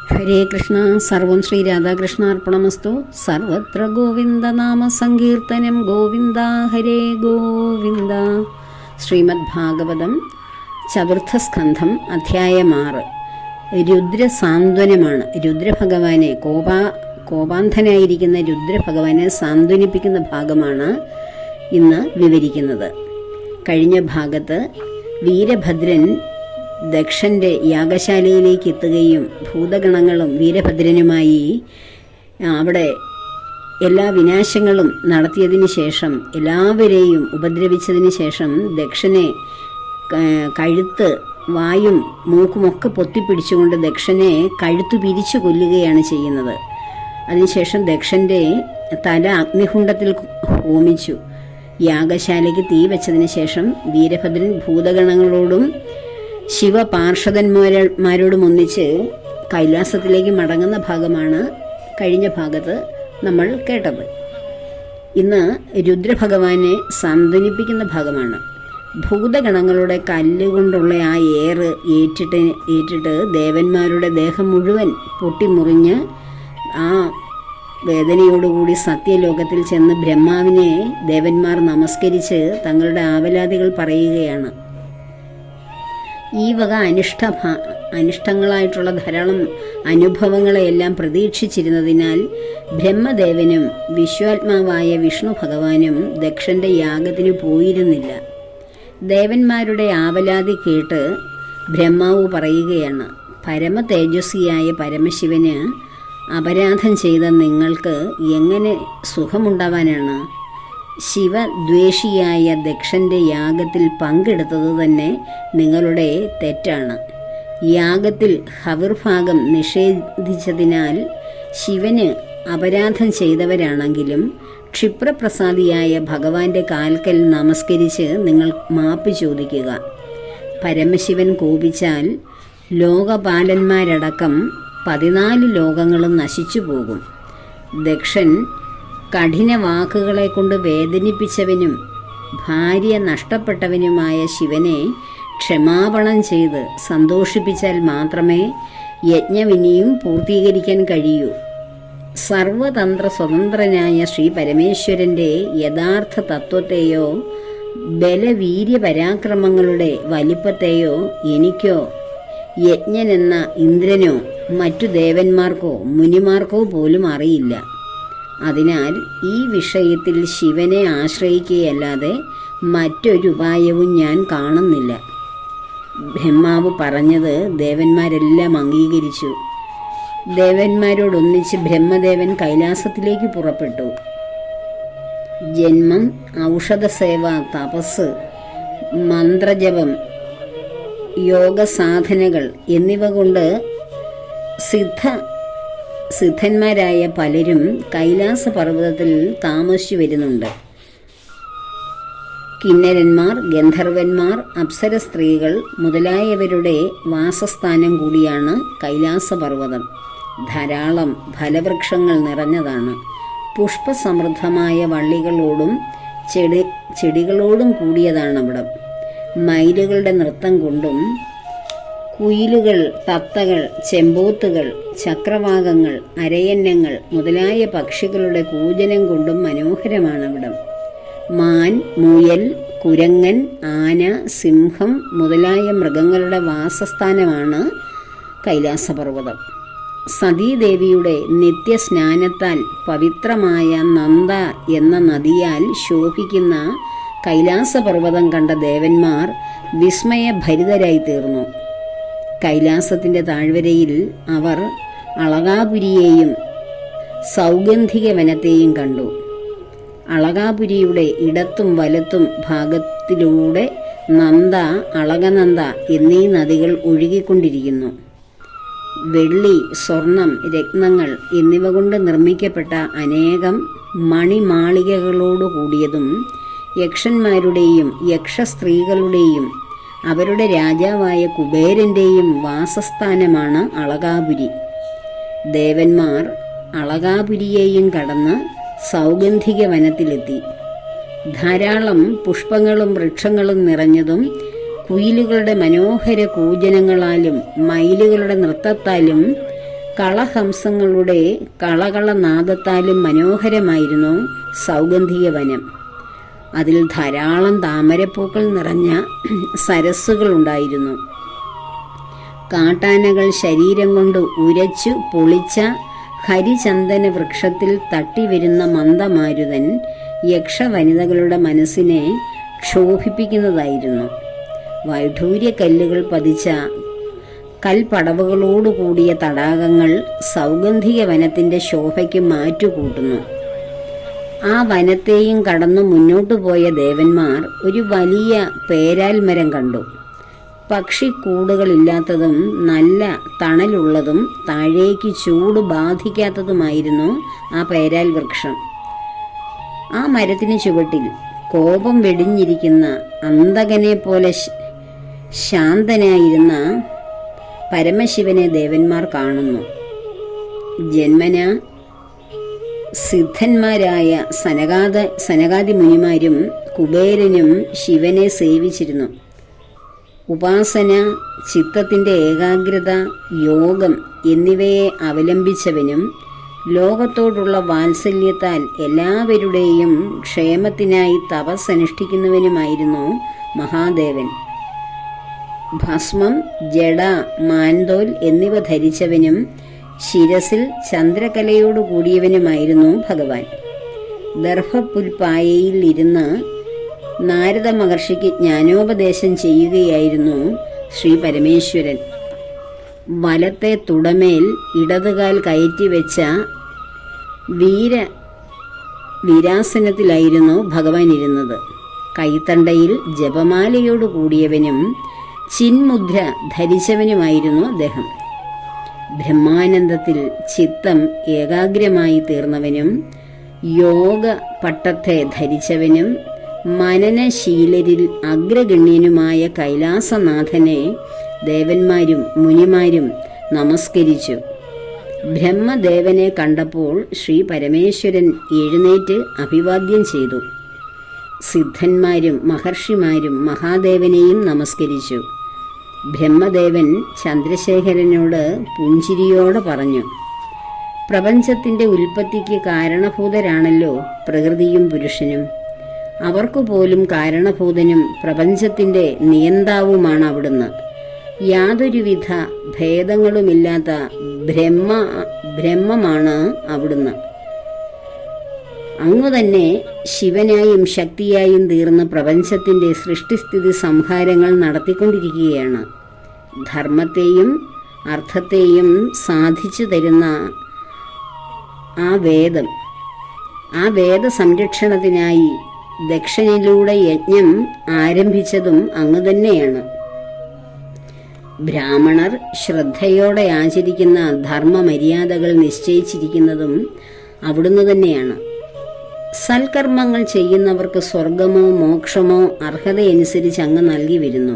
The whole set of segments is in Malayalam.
ഹരേ കൃഷ്ണ. സർവം ശ്രീ രാധാകൃഷ്ണാർപ്പണമസ്തു. സർവത്ര ഗോവിന്ദനാമ സങ്കീർത്തനം. ഗോവിന്ദ ഹരേ ഗോവിന്ദ. ശ്രീമദ് ഭാഗവതം ചതുർത്ഥസ്കന്ധം അധ്യായം 6. രുദ്രസാന്ത്വനമാണ്. രുദ്രഭഗവാനെ കോപാന്ധനായിരിക്കുന്ന രുദ്രഭഗവാനെ സാന്ത്വനിപ്പിക്കുന്ന ഭാഗമാണ് ഇന്ന് വിവരിക്കുന്നത്. കഴിഞ്ഞ ഭാഗത്ത് വീരഭദ്രൻ ദക്ഷൻ്റെ യാഗശാലയിലേക്ക് എത്തുകയും ഭൂതഗണങ്ങളും വീരഭദ്രനുമായി അവിടെ എല്ലാ വിനാശങ്ങളും നടത്തിയതിന് ശേഷം, എല്ലാവരെയും ഉപദ്രവിച്ചതിന് ശേഷം ദക്ഷനെ കഴുത്ത്, വായും മൂക്കുമൊക്കെ പൊത്തിപ്പിടിച്ചുകൊണ്ട് ദക്ഷനെ കഴുത്തു പിരിച്ചു കൊല്ലുകയാണ് ചെയ്യുന്നത്. അതിനുശേഷം ദക്ഷൻ്റെ തല അഗ്നികുണ്ഡത്തിൽ ഹോമിച്ചു. യാഗശാലയ്ക്ക് തീ വെച്ചതിന് ശേഷം വീരഭദ്രൻ ഭൂതഗണങ്ങളോടും ശിവപാർഷദന്മാരോടും ഒന്നിച്ച് കൈലാസത്തിലേക്ക് മടങ്ങുന്ന ഭാഗമാണ് കഴിഞ്ഞ ഭാഗത്ത് നമ്മൾ കേട്ടത്. ഇന്ന് രുദ്രഭഗവാനെ സാന്ത്വനിപ്പിക്കുന്ന ഭാഗമാണ്. ഭൂതഗണങ്ങളുടെ കല്ലുകൊണ്ടുള്ള ആ ഏറ് ഏറ്റിട്ട് ദേവന്മാരുടെ ദേഹം മുഴുവൻ പൊട്ടിമുറിഞ്ഞ് ആ വേദനയോടുകൂടി സത്യലോകത്തിൽ ചെന്ന് ബ്രഹ്മാവിനെ ദേവന്മാർ നമസ്കരിച്ച് തങ്ങളുടെ ആവലാതികൾ പറയുകയാണ്. ഈ വക അനിഷ്ടങ്ങളായിട്ടുള്ള ധാരാളം അനുഭവങ്ങളെയെല്ലാം പ്രതീക്ഷിച്ചിരുന്നതിനാൽ ബ്രഹ്മദേവനും വിശ്വാത്മാവായ വിഷ്ണു ഭഗവാനും ദക്ഷൻ്റെ യാഗത്തിന് പോയിരുന്നില്ല. ദേവന്മാരുടെ ആവലാതി കേട്ട് ബ്രഹ്മാവ് പറയുകയാണ്, പരമ തേജസ്വിയായ പരമശിവന് അപരാധം ചെയ്ത നിങ്ങൾക്ക് എങ്ങനെ സുഖമുണ്ടാവാനാണ്? ശിവദ്വേഷിയായ ദക്ഷൻ്റെ യാഗത്തിൽ പങ്കെടുത്തത് തന്നെ നിങ്ങളുടെ തെറ്റാണ്. യാഗത്തിൽ ഹവിർഭാഗം നിഷേധിച്ചതിനാൽ ശിവന് അപരാധം ചെയ്തവരാണെങ്കിലും ക്ഷിപ്രപ്രസാദിയായ ഭഗവാന്റെ കാൽക്കൽ നമസ്കരിച്ച് നിങ്ങൾ മാപ്പ് ചോദിക്കുക. പരമശിവൻ കോപിച്ചാൽ ലോകപാലന്മാരടക്കം 14 ലോകങ്ങളും നശിച്ചു പോകും. ദക്ഷൻ കഠിന വാക്കുകളെ കൊണ്ട് വേദനിപ്പിച്ചവനും ഭാര്യ നഷ്ടപ്പെട്ടവനുമായ ശിവനെ ക്ഷമാപണം ചെയ്ത് സന്തോഷിപ്പിച്ചാൽ മാത്രമേ യജ്ഞവിനിയും പൂർത്തീകരിക്കാൻ കഴിയൂ. സർവതന്ത്ര സ്വതന്ത്രനായ ശ്രീ പരമേശ്വരൻ്റെ യഥാർത്ഥ തത്വത്തെയോ ബലവീര്യ പരാക്രമങ്ങളുടെ വലിപ്പത്തെയോ എനിക്കോ യജ്ഞനെന്ന ഇന്ദ്രനോ മറ്റു ദേവന്മാർക്കോ മുനിമാർക്കോ പോലും അറിയില്ല. അതിനാൽ ഈ വിഷയത്തിൽ ശിവനെ ആശ്രയിക്കുകയല്ലാതെ മറ്റൊരുപായവും ഞാൻ കാണുന്നില്ല. ബ്രഹ്മാവ് പറഞ്ഞത് ദേവന്മാരെല്ലാം അംഗീകരിച്ചു. ദേവന്മാരോടൊന്നിച്ച് ബ്രഹ്മദേവൻ കൈലാസത്തിലേക്ക് പുറപ്പെട്ടു. ജന്മം, ഔഷധസേവ, തപസ്, മന്ത്രജപം, യോഗസാധനകൾ എന്നിവ കൊണ്ട് സിദ്ധന്മാരായ പലരും കൈലാസ പർവ്വതത്തിൽ താമസിച്ചു വരുന്നുണ്ട്. കിന്നരന്മാർ, ഗന്ധർവന്മാർ, അപ്സര സ്ത്രീകൾ മുതലായവരുടെ വാസസ്ഥാനം കൂടിയാണ് കൈലാസപർവ്വതം. ധാരാളം ഫലവൃക്ഷങ്ങൾ നിറഞ്ഞതാണ്. പുഷ്പസമൃദ്ധമായ വള്ളികളോടും ചെടികളോടും കൂടിയതാണവിടം. മയിലുകളുടെ നൃത്തം കൊണ്ടും കുയിലുകൾ, തത്തകൾ, ചെമ്പോത്തുകൾ, ചക്രവാകങ്ങൾ, അരയന്നങ്ങൾ മുതലായ പക്ഷികളുടെ കൂജനം കൊണ്ടും മനോഹരമാണവിടം. മാൻ, മുയൽ, കുരങ്ങൻ, ആന, സിംഹം മുതലായ മൃഗങ്ങളുടെ വാസസ്ഥാനമാണ് കൈലാസപർവ്വതം. സതീദേവിയുടെ നിത്യസ്നാനത്താൽ പവിത്രമായ നന്ദ എന്ന നദിയാൽ ശോഭിക്കുന്ന കൈലാസപർവ്വതം കണ്ട ദേവന്മാർ വിസ്മയഭരിതരായി തീർന്നു. കൈലാസത്തിൻ്റെ താഴ്വരയിൽ അവർ അളകാപുരിയെയും സൗഗന്ധിക വനത്തെയും കണ്ടു. അളകാപുരിയുടെ ഇടത്തും വലത്തും ഭാഗത്തിലൂടെ നന്ദ, അളകനന്ദ എന്നീ നദികൾ ഒഴുകിക്കൊണ്ടിരിക്കുന്നു. വെള്ളി, സ്വർണം, രത്നങ്ങൾ എന്നിവ കൊണ്ട് നിർമ്മിക്കപ്പെട്ട അനേകം മണിമാളികകളോട് കൂടിയതും യക്ഷന്മാരുടെയും യക്ഷസ്ത്രീകളുടെയും അവരുടെ രാജാവായ കുബേരൻ്റെയും വാസസ്ഥാനമാണ് അളകാപുരി. ദേവന്മാർ അളകാപുരിയെയും കടന്ന് സൗഗന്ധിക വനത്തിലെത്തി. ധാരാളം പുഷ്പങ്ങളും വൃക്ഷങ്ങളും നിറഞ്ഞതും കുയിലുകളുടെ മനോഹര കൂജനങ്ങളാലും മയിലുകളുടെ നൃത്തത്താലും കളഹംസങ്ങളുടെ കളകളനാദത്താലും മനോഹരമായിരുന്നു സൗഗന്ധിക വനം. അതിൽ ധാരാളം താമരപ്പൂക്കൾ നിറഞ്ഞ സരസ്സുകളുണ്ടായിരുന്നു. കാട്ടാനകൾ ശരീരം കൊണ്ട് ഉരച്ചു പൊളിച്ച ഹരിചന്ദന വൃക്ഷത്തിൽ തട്ടിവരുന്ന മന്ദമാരുതൻ യക്ഷവനിതകളുടെ മനസ്സിനെ ക്ഷോഭിപ്പിക്കുന്നതായിരുന്നു. വൈഢൂര്യക്കല്ലുകൾ പതിച്ച കൽപ്പടവുകളോടുകൂടിയ തടാകങ്ങൾ സൗഗന്ധിക വനത്തിൻ്റെ ശോഭയ്ക്ക് മാറ്റുകൂട്ടുന്നു. ആ വനത്തെയും കടന്നു മുന്നോട്ടു പോയ ദേവന്മാർ ഒരു വലിയ പേരാൽ മരം കണ്ടു. പക്ഷിക്കൂടുകളില്ലാത്തതും നല്ല തണലുള്ളതും താഴേക്ക് ചൂട് ബാധിക്കാത്തതുമായിരുന്നു ആ പേരാൽ വൃക്ഷം. ആ മരത്തിന് ചുവട്ടിൽ കോപം വെടിഞ്ഞിരിക്കുന്ന അന്തകനെ പോലെ ശാന്തനായിരുന്ന പരമശിവനെ ദേവന്മാർ കാണുന്നു. ജന്മന സിദ്ധന്മാരായ സനകാദി മുനിമാരും കുബേരനും ശിവനെ സേവിച്ചിരുന്നു. ഉപാസന, ചിത്തത്തിൻ്റെ ഏകാഗ്രത, യോഗം എന്നിവയെ അവലംബിച്ചവനും ലോകത്തോടുള്ള വാത്സല്യത്താൽ എല്ലാവരുടെയും ക്ഷേമത്തിനായി തപസ്സനുഷ്ഠിക്കുന്നവനുമായിരുന്നു മഹാദേവൻ. ഭസ്മം, ജട, മാൻതോൽ എന്നിവ ധരിച്ചവനും ശിരസിൽ ചന്ദ്രകലയോടു കൂടിയവനുമായിരുന്നു ഭഗവാൻ. ദർഭപ്പുൽപ്പായയിൽ ഇരുന്ന് നാരദ മഹർഷിക്ക് ജ്ഞാനോപദേശം ചെയ്യുകയായിരുന്നു ശ്രീ പരമേശ്വരൻ. വലത്തെ തുടമേൽ ഇടതുകാൽ കയറ്റിവെച്ച വീരാസനത്തിലായിരുന്നു ഭഗവാൻ ഇരുന്നത്. കൈത്തണ്ടയിൽ ജപമാലയോടു കൂടിയവനും ചിന്മുദ്ര ധരിച്ചവനുമായിരുന്നു അദ്ദേഹം. ബ്രഹ്മാനന്ദത്തിൽ ചിത്തം ഏകാഗ്രമായി തീർന്നവനും യോഗ പട്ടത്തെ ധരിച്ചവനും മനനശീലരിൽ അഗ്രഗണ്യനുമായ കൈലാസനാഥനെ ദേവന്മാരും മുനിമാരും നമസ്കരിച്ചു. ബ്രഹ്മദേവനെ കണ്ടപ്പോൾ ശ്രീ പരമേശ്വരൻ എഴുന്നേറ്റ് അഭിവാദ്യം ചെയ്തു. സിദ്ധന്മാരും മഹർഷിമാരും മഹാദേവനെയും നമസ്കരിച്ചു. ബ്രഹ്മദേവൻ ചന്ദ്രശേഖരനോട് പുഞ്ചിരിയോടെ പറഞ്ഞു, പ്രപഞ്ചത്തിൻ്റെ ഉൽപ്പത്തിക്ക് കാരണഭൂതരാണല്ലോ പ്രകൃതിയും പുരുഷനും. അവർക്കു പോലും കാരണഭൂതനും പ്രപഞ്ചത്തിൻ്റെ നിയന്താവുമാണ് അവിടുന്ന്. യാതൊരുവിധ ഭേദങ്ങളുമില്ലാത്ത ബ്രഹ്മമാണ് അവിടുന്ന്. അങ്ങുതന്നെ ശിവനായും ശക്തിയായും തീർന്ന് പ്രപഞ്ചത്തിൻ്റെ സൃഷ്ടിസ്ഥിതി സംഹാരങ്ങൾ നടത്തിക്കൊണ്ടിരിക്കുകയാണ്. ധർമ്മത്തെയും അർത്ഥത്തെയും സാധിച്ചു തരുന്ന ആ വേദ സംരക്ഷണത്തിനായി ദക്ഷനിലൂടെ യജ്ഞം ആരംഭിച്ചതും അങ്ങ് തന്നെയാണ്. ബ്രാഹ്മണർ ശ്രദ്ധയോടെ ആചരിക്കുന്ന ധർമ്മമര്യാദകൾ നിശ്ചയിച്ചിരിക്കുന്നതും അവിടുന്ന് തന്നെയാണ്. സൽക്കർമ്മങ്ങൾ ചെയ്യുന്നവർക്ക് സ്വർഗമോ മോക്ഷമോ അർഹതയനുസരിച്ച് അങ്ങ് നൽകി വരുന്നു.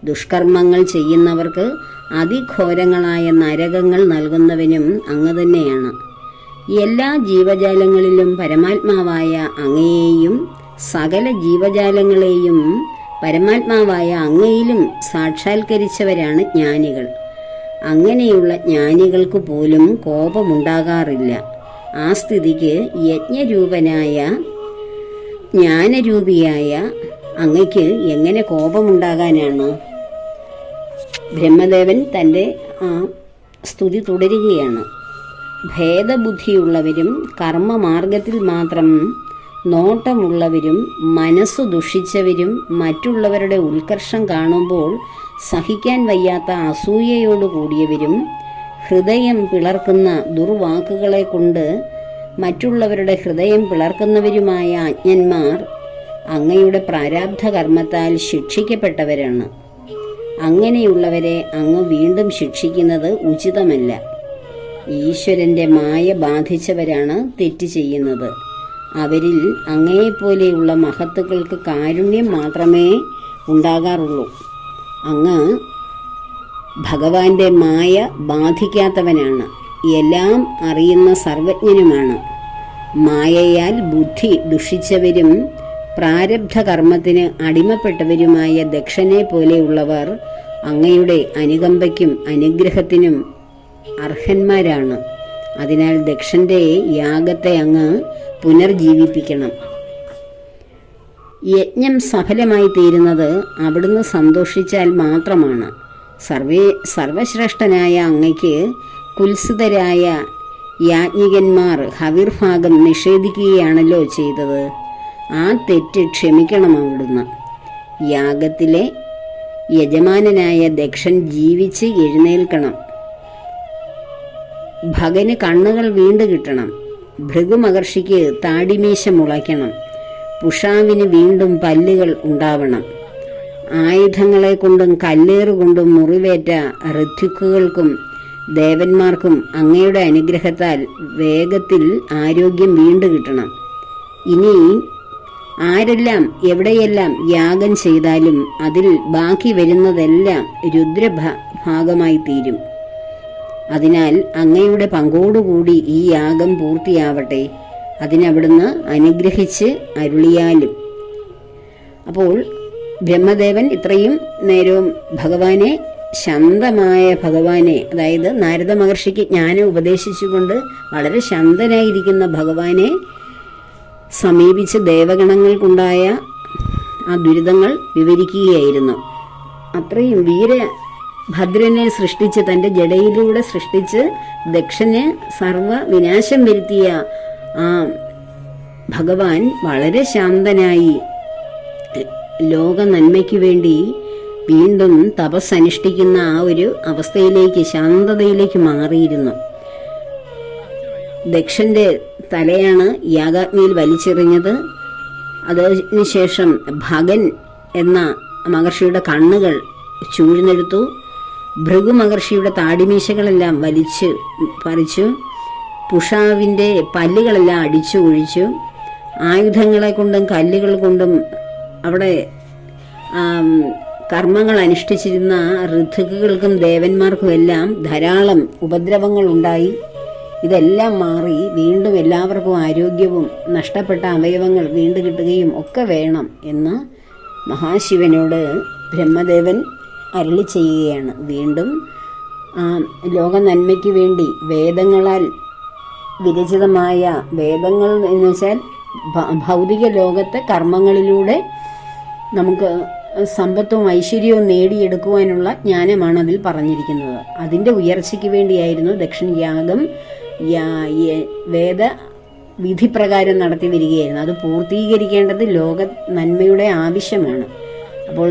ദുഷ്കർമ്മങ്ങൾ ചെയ്യുന്നവർക്ക് അതിഘോരങ്ങളായ നരകങ്ങൾ നൽകുന്നവനും അങ്ങ് തന്നെയാണ്. എല്ലാ ജീവജാലങ്ങളിലും പരമാത്മാവായ അങ്ങയെയും സകല ജീവജാലങ്ങളെയും പരമാത്മാവായ അങ്ങയിലും സാക്ഷാത്കരിച്ചവരാണ് ജ്ഞാനികൾ. അങ്ങനെയുള്ള ജ്ഞാനികൾക്ക് പോലും കോപമുണ്ടാകാറില്ല. ആ സ്ഥിതിക്ക് യജ്ഞരൂപനായ ജ്ഞാനരൂപിയായ അങ്ങയ്ക്ക് എങ്ങനെ കോപമുണ്ടാകാനാണ്? ബ്രഹ്മദേവൻ തൻ്റെ സ്തുതി തുടരുകയാണ്. ഭേദബുദ്ധിയുള്ളവരും കർമ്മമാർഗത്തിൽ മാത്രം നോട്ടമുള്ളവരും മനസ്സു ദുഷിച്ചവരും മറ്റുള്ളവരുടെ ഉത്കർഷം കാണുമ്പോൾ സഹിക്കാൻ വയ്യാത്ത അസൂയയോടു കൂടിയവരും ഹൃദയം പിളർക്കുന്ന ദുർവാക്കുകളെ കൊണ്ട് മറ്റുള്ളവരുടെ ഹൃദയം പിളർക്കുന്നവരുമായ അജ്ഞന്മാർ അങ്ങയുടെ പ്രാരാബ്ധ കർമ്മത്താൽ ശിക്ഷിക്കപ്പെട്ടവരാണ്. അങ്ങനെയുള്ളവരെ അങ്ങ് വീണ്ടും ശിക്ഷിക്കുന്നത് ഉചിതമല്ല. ഈശ്വരൻ്റെ മായ ബാധിച്ചവരാണ് തെറ്റ് ചെയ്യുന്നത്. അവരിൽ അങ്ങയെപ്പോലെയുള്ള മഹത്തുക്കൾക്ക് കാരുണ്യം മാത്രമേ ഉണ്ടാകാറുള്ളൂ. അങ്ങ് ഭഗവാന്റെ മായ ബാധിക്കാത്തവനാണ്. എല്ലാം അറിയുന്ന സർവജ്ഞനുമാണ്. മായയാൽ ബുദ്ധി ദുഷിച്ചവരും പ്രാരബ്ധ കർമ്മത്തിന് അടിമപ്പെട്ടവരുമായ ദക്ഷനെ പോലെയുള്ളവർ അങ്ങയുടെ അനുകമ്പയ്ക്കും അനുഗ്രഹത്തിനും അർഹന്മാരാണ്. അതിനാൽ ദക്ഷന്റെ യാഗത്തെ അങ്ങ് പുനർജീവിപ്പിക്കണം. യജ്ഞം സഫലമായി തീരുന്നത് അവിടുന്ന് സന്തോഷിച്ചാൽ മാത്രമാണ്. സർവശ്രേഷ്ഠനായ അങ്ങയ്ക്ക് കുൽസിതരായ യാജ്ഞികന്മാർ ഹവിർഭാഗം നിഷേധിക്കുകയാണല്ലോ ചെയ്തത്. ആ തെറ്റ് ക്ഷമിക്കണം അവിടുന്ന്. യാഗത്തിലെ യജമാനനായ ദക്ഷൻ ജീവിച്ച് എഴുന്നേൽക്കണം. ഭഗന് കണ്ണുകൾ വീണ്ടു കിട്ടണം. ഭൃഗുമഹർഷിക്ക് താടിമീശ മുളയ്ക്കണം. പുഷാവിന് വീണ്ടും പല്ലുകൾ ഉണ്ടാവണം. ആയുധങ്ങളെ കൊണ്ടും കല്ലേറുകൊണ്ടും മുറിവേറ്റ ഋത്വിക്കുകൾക്കും ദേവന്മാർക്കും അങ്ങയുടെ അനുഗ്രഹത്താൽ വേഗത്തിൽ ആരോഗ്യം വീണ്ടു കിട്ടണം. ഇനി ആരെല്ലാം എവിടെയെല്ലാം യാഗം ചെയ്താലും അതിൽ ബാക്കി വരുന്നതെല്ലാം രുദ്രഭാഗമായി തീരും. അതിനാൽ അങ്ങയുടെ പങ്കോടുകൂടി ഈ യാഗം പൂർത്തിയാവട്ടെ. അതിനവിടുന്ന് അനുഗ്രഹിച്ച് അരുളിയാലും. അപ്പോൾ ബ്രഹ്മദേവൻ ഇത്രയും നേരവും ഭഗവാനെ, ശാന്തമായ ഭഗവാനെ, അതായത് നാരദ മഹർഷിക്ക് ജ്ഞാനം ഉപദേശിച്ചുകൊണ്ട് വളരെ ശാന്തനായിരിക്കുന്ന ഭഗവാനെ സമീപിച്ച് ദേവഗണങ്ങൾക്കുണ്ടായ ആ ദുരിതങ്ങൾ വിവരിക്കുകയായിരുന്നു. അത്രയും വീരഭദ്രനെ സൃഷ്ടിച്ച്, തൻ്റെ ജടയിലൂടെ സൃഷ്ടിച്ച് ദക്ഷന് സർവ വിനാശം വരുത്തിയ ആ ഭഗവാൻ വളരെ ശാന്തനായി ലോക നന്മയ്ക്ക് വേണ്ടി വീണ്ടും തപസ്സനുഷ്ഠിക്കുന്ന ആ ഒരു അവസ്ഥയിലേക്ക്, ശാന്തതയിലേക്ക് മാറിയിരുന്നു. ദക്ഷന്റെ തലയാണ് യാഗാഗ്നിയിൽ വലിച്ചെറിഞ്ഞത്. അതിനുശേഷം ഭഗൻ എന്ന മഹർഷിയുടെ കണ്ണുകൾ ചൂഴ്ന്നെടുത്തു. ഭൃഗു മഹർഷിയുടെ താടിമീശകളെല്ലാം വലിച്ച് പറിച്ചു. പുഷാവിൻ്റെ പല്ലുകളെല്ലാം അടിച്ചു ഒഴിച്ചു. ആയുധങ്ങളെ കൊണ്ടും കല്ലുകൾ കൊണ്ടും അവിടെ കർമ്മങ്ങൾ അനുഷ്ഠിച്ചിരുന്ന ഋതുക്കൾക്കും ദേവന്മാർക്കുമെല്ലാം ധാരാളം ഉപദ്രവങ്ങൾ ഉണ്ടായി. ഇതെല്ലാം മാറി വീണ്ടും എല്ലാവർക്കും ആരോഗ്യവും നഷ്ടപ്പെട്ട അവയവങ്ങൾ വീണ്ടു കിട്ടുകയും ഒക്കെ വേണം എന്ന് മഹാശിവനോട് ബ്രഹ്മദേവൻ അരുളി ചെയ്യുകയാണ്. വീണ്ടും ലോക നന്മയ്ക്ക് വേണ്ടി വേദങ്ങളാൽ വിരചിതമായ, വേദങ്ങൾ എന്ന് വെച്ചാൽ ഭൗതിക ലോകത്തെ കർമ്മങ്ങളിലൂടെ നമുക്ക് സമ്പത്തും ഐശ്വര്യവും നേടിയെടുക്കുവാനുള്ള ജ്ഞാനമാണ് അതിൽ പറഞ്ഞിരിക്കുന്നത്. അതിൻ്റെ ഉയർച്ചയ്ക്ക് വേണ്ടിയായിരുന്നു ദക്ഷൻ യാഗം വേദ വിധിപ്രകാരം നടത്തി വരികയായിരുന്നു. അത് പൂർത്തീകരിക്കേണ്ടത് ലോക നന്മയുടെ ആവശ്യമാണ്. അപ്പോൾ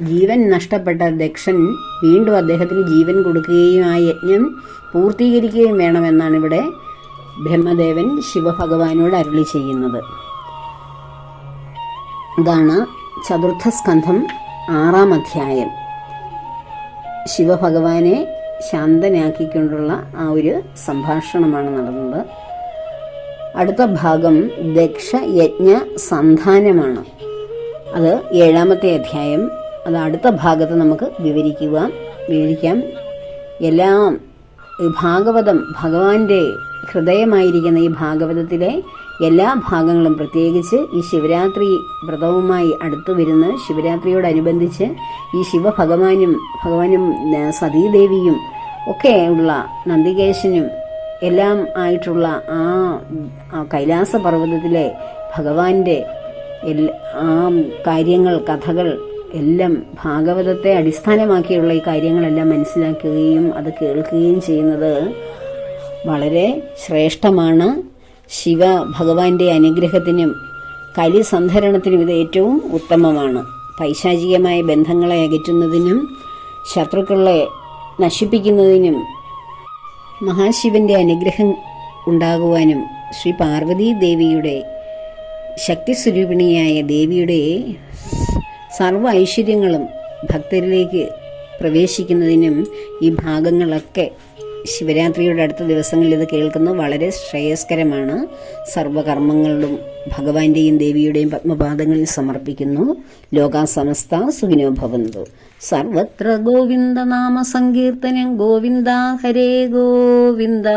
ജീവൻ നഷ്ടപ്പെട്ട ദക്ഷൻ വീണ്ടും അദ്ദേഹത്തിന് ജീവൻ കൊടുക്കുകയും ആ യജ്ഞം പൂർത്തീകരിക്കുകയും വേണമെന്നാണ് ഇവിടെ ബ്രഹ്മദേവൻ ശിവഭഗവാനോട് അരുളി ചെയ്യുന്നത്. ഇതാണ് ചതുർത്ഥ സ്കന്ധം 6-ാം അധ്യായം. ശിവഭഗവാനെ ശാന്തനാക്കിക്കൊണ്ടുള്ള ആ ഒരു സംഭാഷണമാണ് നടന്നത്. അടുത്ത ഭാഗം ദക്ഷയജ്ഞ സന്ധാനമാണ്. അത് 7-ാമത്തെ അധ്യായം. അത് അടുത്ത ഭാഗത്ത് നമുക്ക് വിവരിക്കാം. എല്ലാം ഭാഗവതം, ഭഗവാന്റെ ഹൃദയമായിരിക്കുന്ന ഈ ഭാഗവതത്തിലെ എല്ലാ ഭാഗങ്ങളും, പ്രത്യേകിച്ച് ഈ ശിവരാത്രി വ്രതവുമായി അടുത്തു വരുന്ന ശിവരാത്രിയോടനുബന്ധിച്ച് ഈ ഭഗവാനും സതീദേവിയും ഒക്കെ ഉള്ള നന്ദികേശനും എല്ലാം ആയിട്ടുള്ള ആ കൈലാസ പർവ്വതത്തിലെ ഭഗവാന്റെ ആ കാര്യങ്ങൾ, കഥകൾ എല്ലാം ഭാഗവതത്തെ അടിസ്ഥാനമാക്കിയുള്ള ഈ കാര്യങ്ങളെല്ലാം മനസ്സിലാക്കുകയും അത് കേൾക്കുകയും ചെയ്യുന്നത് വളരെ ശ്രേഷ്ഠമാണ്. ശിവ ഭഗവാന്റെ അനുഗ്രഹത്തിനും കലിസന്ധരണത്തിനും ഇത് ഏറ്റവും ഉത്തമമാണ്. പൈശാചികമായ ബന്ധങ്ങളെ അകറ്റുന്നതിനും ശത്രുക്കളെ നശിപ്പിക്കുന്നതിനും മഹാശിവന്റെ അനുഗ്രഹം ഉണ്ടാകുവാനും ശ്രീ പാർവതീ ദേവിയുടെ ശക്തിസ്വരൂപിണിയായ ദേവിയുടെ സർവ്വ ഐശ്വര്യങ്ങളും ഭക്തരിലേക്ക് പ്രവേശിക്കുന്നതിനും ഈ ഭാഗങ്ങളൊക്കെ ശിവരാത്രിയുടെ അടുത്ത ദിവസങ്ങളിൽ ഇത് കേൾക്കുന്നത് വളരെ ശ്രേയസ്കരമാണ്. സർവകർമ്മങ്ങളിലും ഭഗവാന്റെയും ദേവിയുടെയും പത്മപാദങ്ങളിൽ സമർപ്പിക്കുന്നു. ലോകാ സമസ്ത സുഖിനോ ഭവന്തു. സർവത്ര ഗോവിന്ദ നാമ സങ്കീർത്തനം. ഗോവിന്ദ ഹരേ ഗോവിന്ദ.